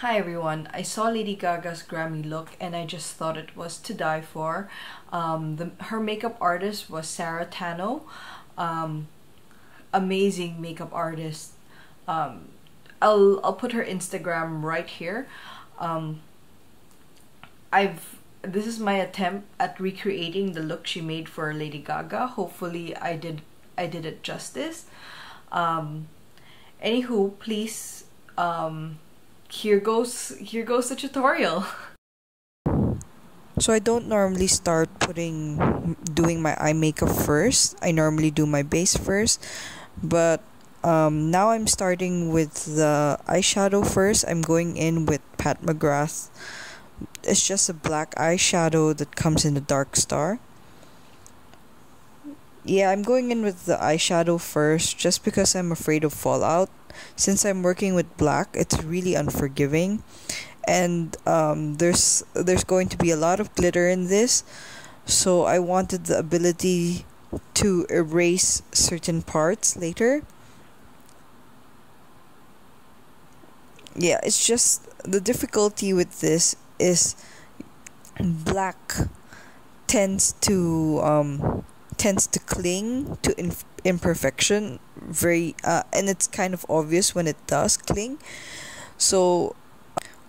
Hi everyone, I saw Lady Gaga's Grammy Look and I just thought it was to die for. Her makeup artist was Tanno. Um, Amazing makeup artist. I'll put her Instagram right here. Um, this is my attempt at recreating the look she made for Lady Gaga. Hopefully I did it justice. Anywho, please here goes the tutorial. So I don't normally start doing my eye makeup first. I normally do my base first, but now I'm starting with the eyeshadow first. I'm going in with Pat McGrath. It's just a black eyeshadow that comes in the dark star. Yeah, I'm going in with the eyeshadow first just because I'm afraid of fallout. Since I'm working with black, it's really unforgiving, and there's going to be a lot of glitter in this, so I wanted the ability to erase certain parts later. Yeah, it's just the difficulty with this is black tends to cling to imperfection and it's kind of obvious when it does cling. So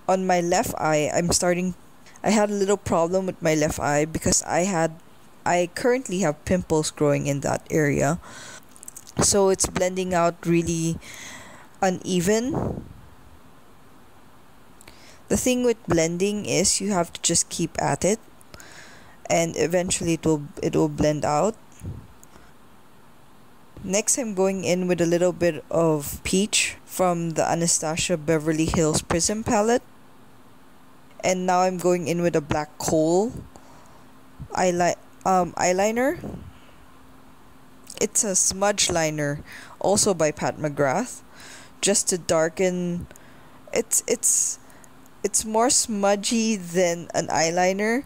on my left eye, I had a little problem with my left eye because I currently have pimples growing in that area, so it's blending out really uneven. The thing with blending is you have to just keep at it, and eventually it will blend out. Next, I'm going in with a little bit of peach from the Anastasia Beverly Hills Prism palette. And now I'm going in with a black coal eyeliner. It's a smudge liner, also by Pat McGrath, just to darken. It's more smudgy than an eyeliner,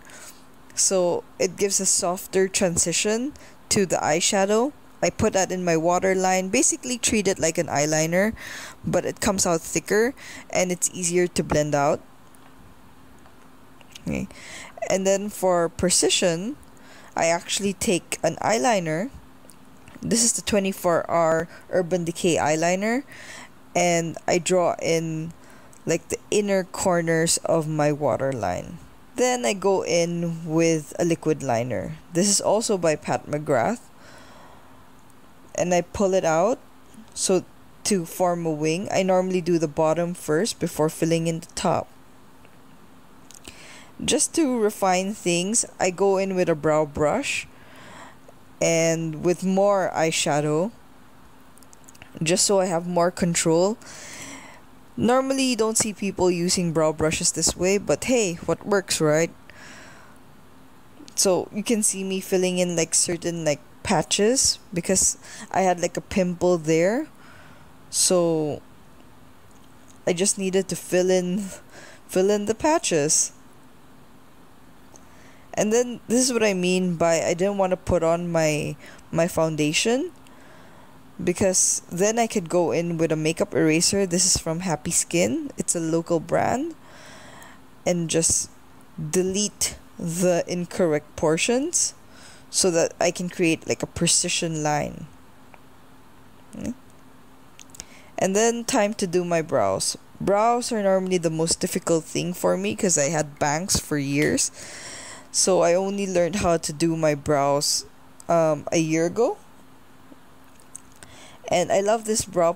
so it gives a softer transition to the eyeshadow. I put that in my waterline, basically treat it like an eyeliner, but it comes out thicker and it's easier to blend out. Okay. And then for precision, I actually take an eyeliner. This is the 24-hour Urban Decay eyeliner, and I draw in like the inner corners of my waterline. Then I go in with a liquid liner. This is also by Pat McGrath. And I pull it out so to form a wing. I normally do the bottom first before filling in the top. Just to refine things, I go in with a brow brush and with more eyeshadow, just so I have more control. Normally you don't see people using brow brushes this way, but hey, what works, right? So you can see me filling in like certain like patches because I had like a pimple there, so I just needed to fill in the patches. And then this is what I mean by I didn't want to put on my foundation, because then I could go in with a makeup eraser. This is from Happy Skin, it's a local brand, and just delete the incorrect portions so that I can create like a precision line. And then time to do my brows. Brows are normally the most difficult thing for me because I had bangs for years. So I only learned how to do my brows a year ago. And I love this brow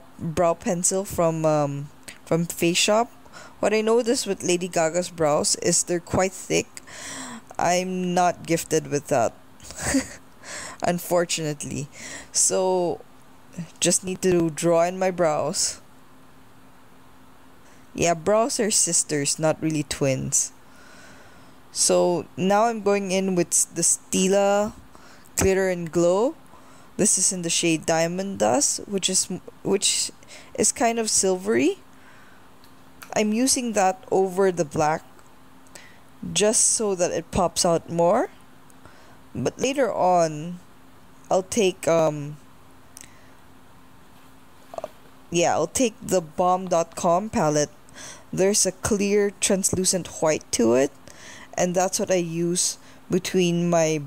pencil from Face Shop. What I noticed with Lady Gaga's brows is they're quite thick. I'm not gifted with that, unfortunately. So just need to draw in my brows. Yeah, brows are sisters, not really twins. So now I'm going in with the Stila Glitter and Glow. This is in the shade Diamond Dust, which is kind of silvery. I'm using that over the black just so that it pops out more. But later on, I'll take the bomb.com palette there's a clear translucent white to it, and that's what I use between my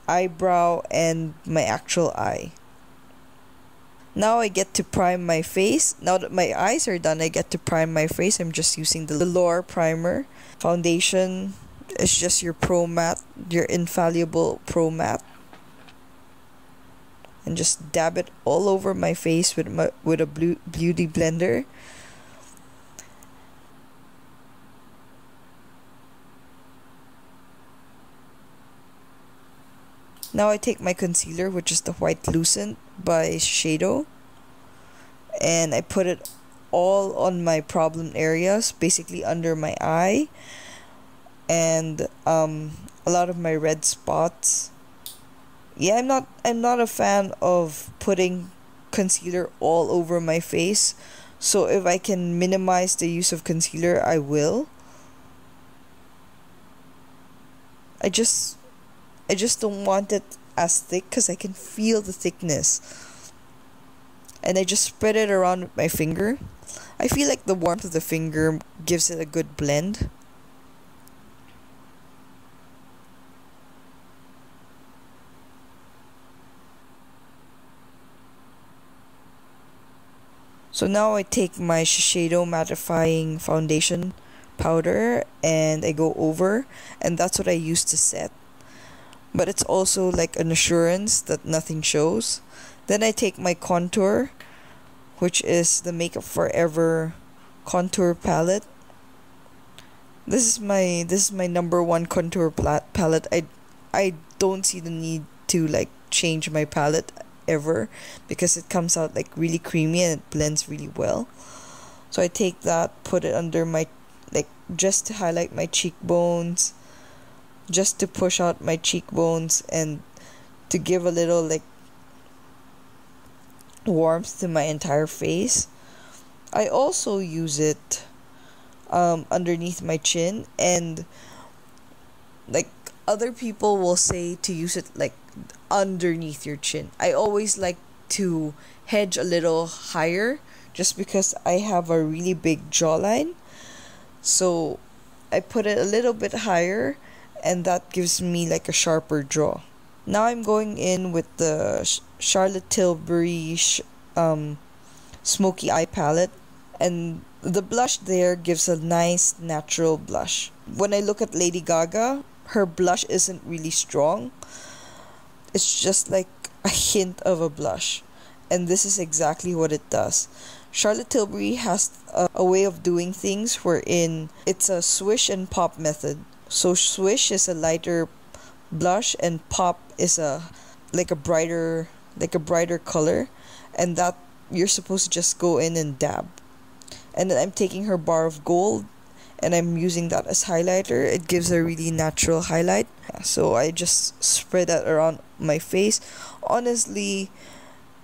eyebrow and my actual eye. Now I get to prime my face. Now that my eyes are done, I get to prime my face. I'm just using the Lure primer. Foundation is just your Pro Matte, your infallible Pro Matte. And just dab it all over my face with a beauty blender. Now I take my concealer, which is the White Lucent by Shiseido, and I put it all on my problem areas, basically under my eye and a lot of my red spots. Yeah, I'm not a fan of putting concealer all over my face, so if I can minimize the use of concealer, I will. I just don't want it as thick because I can feel the thickness. And I just spread it around with my finger. I feel like the warmth of the finger gives it a good blend. So now I take my Shiseido mattifying foundation powder and I go over, and that's what I use to set. But it's also like an assurance that nothing shows. Then I take my contour, which is the Makeup Forever contour palette. This is my number one contour palette. I don't see the need to like change my palette ever because it comes out like really creamy and it blends really well. So I take that, put it under my, like, just to highlight my cheekbones, just to push out my cheekbones and to give a little like warmth to my entire face. I also use it underneath my chin, and like other people will say to use it like underneath your chin. I always like to hedge a little higher just because I have a really big jawline, so I put it a little bit higher, and that gives me like a sharper jaw. Now I'm going in with the Charlotte Tilbury Smoky Eye Palette, and the blush there gives a nice natural blush. When I look at Lady Gaga, her blush isn't really strong. It's just like a hint of a blush, and this is exactly what it does. Charlotte Tilbury has a way of doing things wherein it's a swish and pop method. So swish is a lighter blush and pop is a brighter color, and that you're supposed to just go in and dab. And then I'm taking her bar of gold and I'm using that as highlighter. It gives a really natural highlight. So I just spread that around my face. Honestly,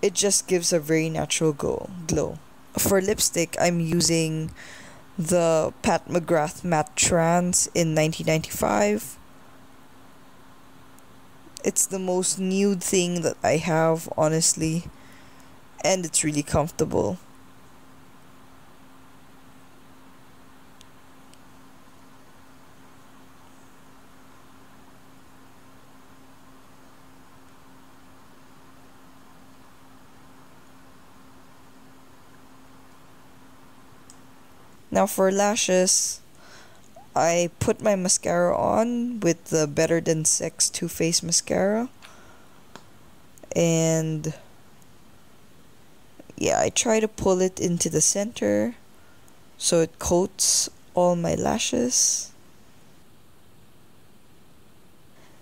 it just gives a very natural glow. For lipstick, I'm using the Pat McGrath Matte Trans in 1995. It's the most nude thing that I have, honestly, and it's really comfortable. Now for lashes, I put my mascara on with the Better Than Sex Too Faced mascara, and yeah, I try to pull it into the center so it coats all my lashes,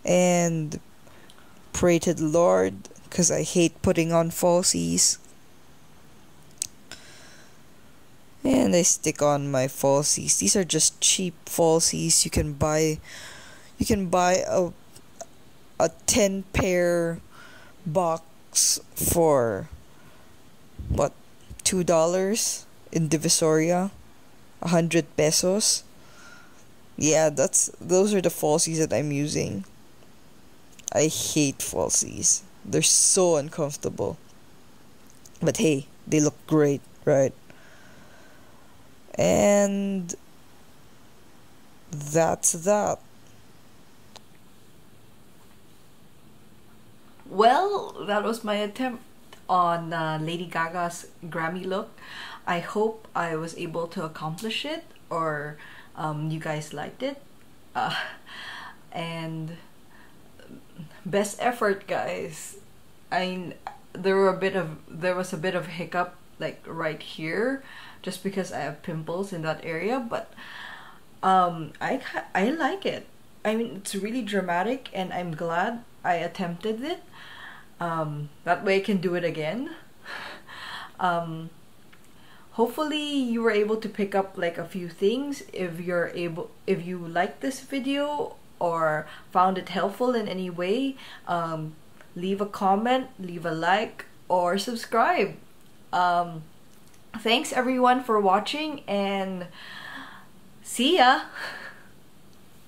and pray to the Lord because I hate putting on falsies. And I stick on my falsies. These are just cheap falsies. You can buy a 10 pair box for what, $2 in Divisoria, 100 pesos. Yeah, those are the falsies that I'm using. I hate falsies. They're so uncomfortable. But hey, they look great, right? And that's that. Well, that was my attempt on Lady Gaga's Grammy Look. I hope I was able to accomplish it, or you guys liked it. And best effort, guys. There was a bit of hiccup like right here, just because I have pimples in that area, but I like it. I mean, it's really dramatic, and I'm glad I attempted it. That way I can do it again. Hopefully you were able to pick up like a few things. If you liked this video or found it helpful in any way, leave a comment, leave a like, or subscribe. Thanks everyone for watching, and see ya!